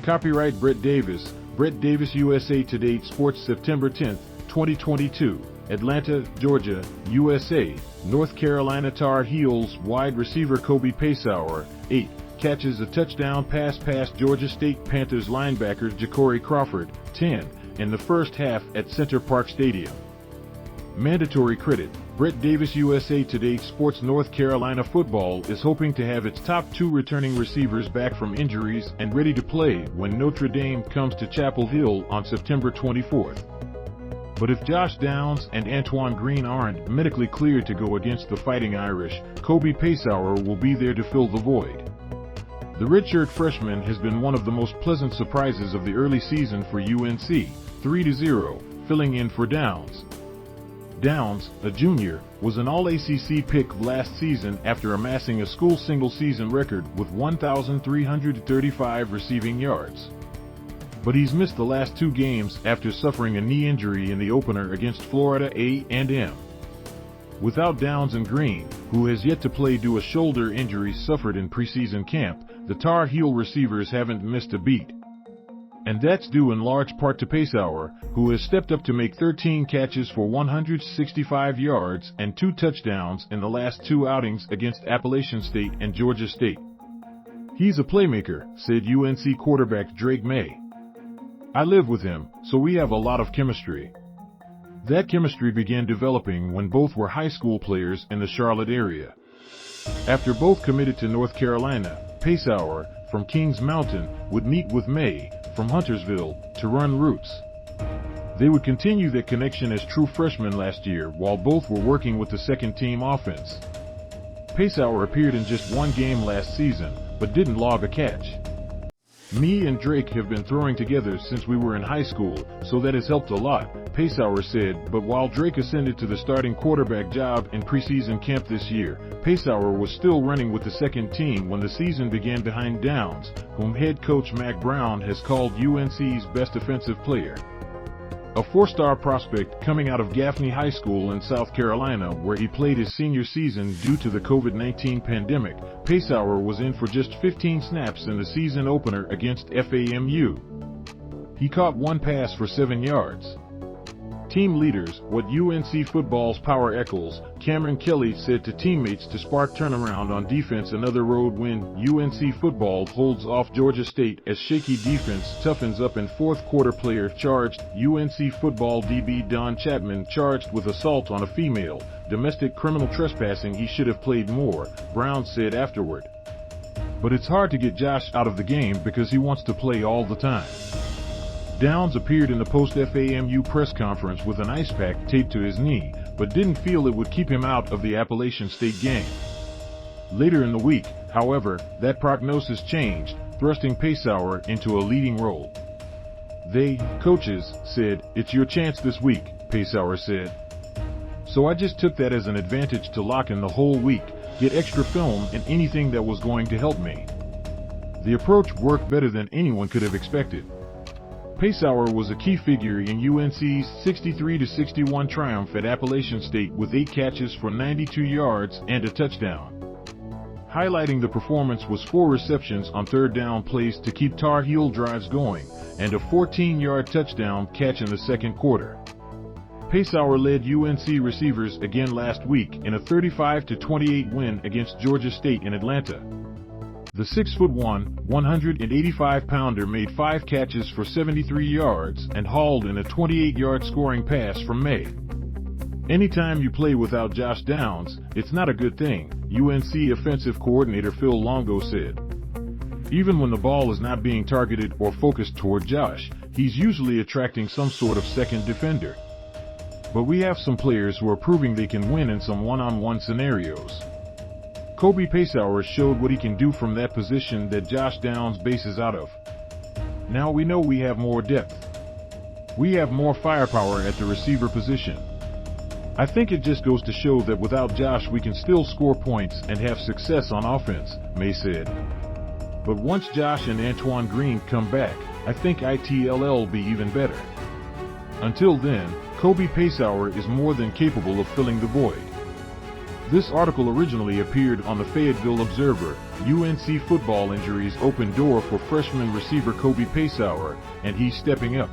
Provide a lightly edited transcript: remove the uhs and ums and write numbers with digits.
Copyright Brett Davis, Davis-USA TODAY Sports September 10, 2022. Atlanta, Georgia, USA. North Carolina Tar Heels wide receiver Kobe Paysour, 8, catches a touchdown pass past Georgia State Panthers linebacker Jacorey Crawford, 10, in the first half at Center Parc Stadium. Mandatory credit. Brett Davis-USA TODAY Sports. North Carolina football is hoping to have its top 2 returning receivers back from injuries and ready to play when Notre Dame comes to Chapel Hill on September 24th. But if Josh Downs and Antoine Green aren't medically cleared to go against the Fighting Irish, Kobe Paysour will be there to fill the void. The redshirt freshman has been one of the most pleasant surprises of the early season for UNC, 3-0, filling in for Downs. Downs, a junior, was an All-ACC pick last season after amassing a school single-season record with 1,335 receiving yards. But he's missed the last 2 games after suffering a knee injury in the opener against Florida A&M. Without Downs and Green, who has yet to play due to a shoulder injury suffered in preseason camp, the Tar Heel receivers haven't missed a beat. And that's due in large part to Paysour, who has stepped up to make 13 catches for 165 yards and 2 touchdowns in the last 2 outings against Appalachian State and Georgia State. He's a playmaker, said UNC quarterback Drake Maye. I live with him, so we have a lot of chemistry. That chemistry began developing when both were high school players in the Charlotte area. After both committed to North Carolina, Paysour, from Kings Mountain, would meet with Maye, from Huntersville, to run routes. They would continue that connection as true freshmen last year while both were working with the second-team offense. Paysour appeared in just 1 game last season, but didn't log a catch. Me and Drake have been throwing together since we were in high school, so that has helped a lot, Paysour said. But while Drake ascended to the starting quarterback job in preseason camp this year, Paysour was still running with the second team when the season began behind Downs, whom head coach Mack Brown has called UNC's best offensive player. A 4-star prospect coming out of Gaffney High School in South Carolina, where he played his senior season due to the COVID-19 pandemic, Paysour was in for just 15 snaps in the season opener against FAMU. He caught 1 pass for 7 yards. Team leaders, what UNC football's Power Echols, Cameron Kelly said to teammates to spark turnaround on defense. Another road win. UNC football holds off Georgia State as shaky defense toughens up in 4th quarter. Player charged. UNC football DB Don Chapman charged with assault on a female, domestic criminal trespassing. He should have played more, Brown said afterward. But it's hard to get Josh out of the game because he wants to play all the time. Downs appeared in the post-FAMU press conference with an ice pack taped to his knee, but didn't feel it would keep him out of the Appalachian State game. Later in the week, however, that prognosis changed, thrusting Paysour into a leading role. They, coaches, said, "It's your chance this week," Paysour said. "So I just took that as an advantage to lock in the whole week, get extra film and anything that was going to help me." The approach worked better than anyone could have expected. Paysour was a key figure in UNC's 63-61 triumph at Appalachian State with 8 catches for 92 yards and a touchdown. Highlighting the performance was 4 receptions on 3rd down plays to keep Tar Heel drives going, and a 14-yard touchdown catch in the 2nd quarter. Paysour led UNC receivers again last week in a 35-28 win against Georgia State in Atlanta. The 6'1", 185-pounder made 5 catches for 73 yards and hauled in a 28-yard scoring pass from Maye. "Anytime you play without Josh Downs, it's not a good thing," UNC offensive coordinator Phil Longo said. "Even when the ball is not being targeted or focused toward Josh, he's usually attracting some sort of second defender. But we have some players who are proving they can win in some one-on-one scenarios." Kobe Paysour showed what he can do from that position that Josh Downs bases out of. Now we know we have more depth. We have more firepower at the receiver position. I think it just goes to show that without Josh we can still score points and have success on offense, Maye said. But once Josh and Antoine Green come back, I think it'll be even better. Until then, Kobe Paysour is more than capable of filling the void. This article originally appeared on the Fayetteville Observer. UNC football injuries open door for freshman receiver Kobe Paysour, and he's stepping up.